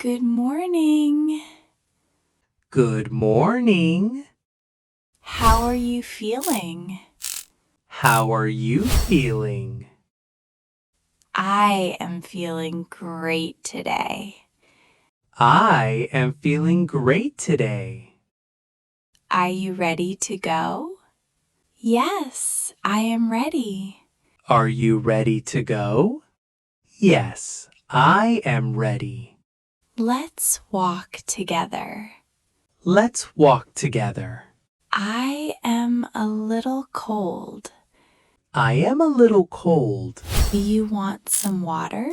Good morning. Good morning. How are you feeling? How are you feeling? I am feeling great today. I am feeling great today. Are you ready to go? Yes, I am ready. Are you ready to go? Yes, I am ready. Let's walk together. Let's walk together. I am a little cold. I am a little cold. Do you want some water?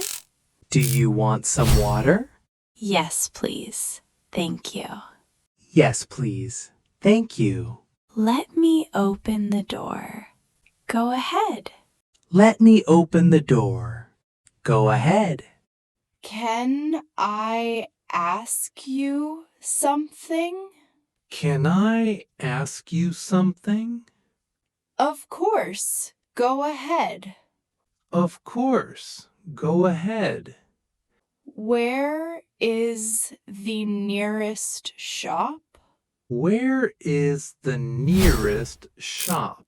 Do you want some water? Yes, please. Thank you. Yes, please. Thank you. Let me open the door. Go ahead. Let me open the door. Go ahead. Can I ask you something? Can I ask you something? Of course. Go ahead. Of course. Go ahead. Where is the nearest shop? Where is the nearest shop?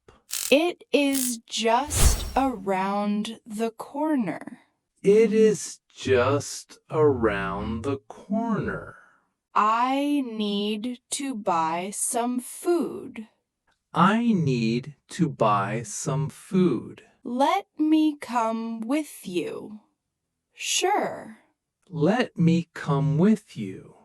It is just around the corner. It is just around the corner. I need to buy some food. I need to buy some food. Let me come with you. Sure. Let me come with you.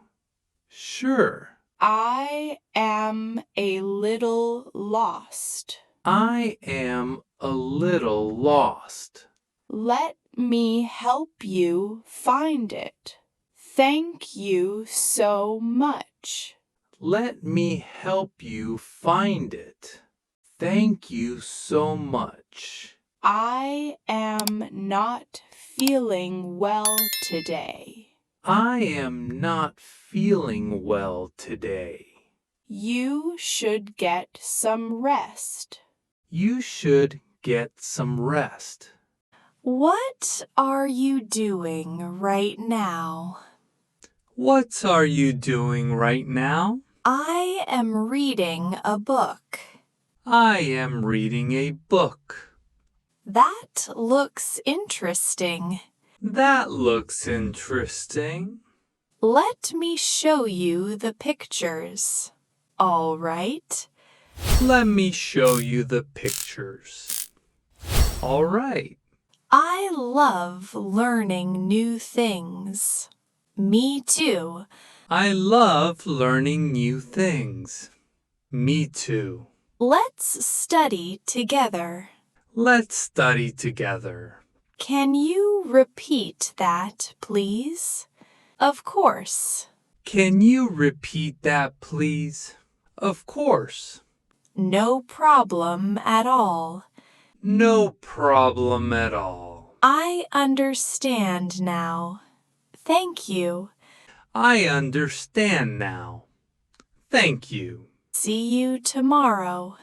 Sure. I am a little lost. I am a little lost. Let me help you find it. Thank you so much. Let me help you find it. Thank you so much. I am not feeling well today. I am not feeling well today. You should get some rest. You should get some rest. What are you doing right now? What are you doing right now? I am reading a book. I am reading a book. That looks interesting. That looks interesting. Let me show you the pictures. All right. Let me show you the pictures. All right. I love learning new things. Me too. I love learning new things. Me too. Let's study together. Let's study together. Can you repeat that, please? Of course. Can you repeat that, please? Of course. No problem at all. No problem at all. I understand now. Thank you. I understand now. Thank you. See you tomorrow.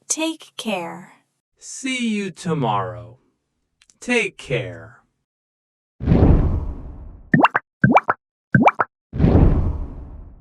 Take care. See you tomorrow. Take care.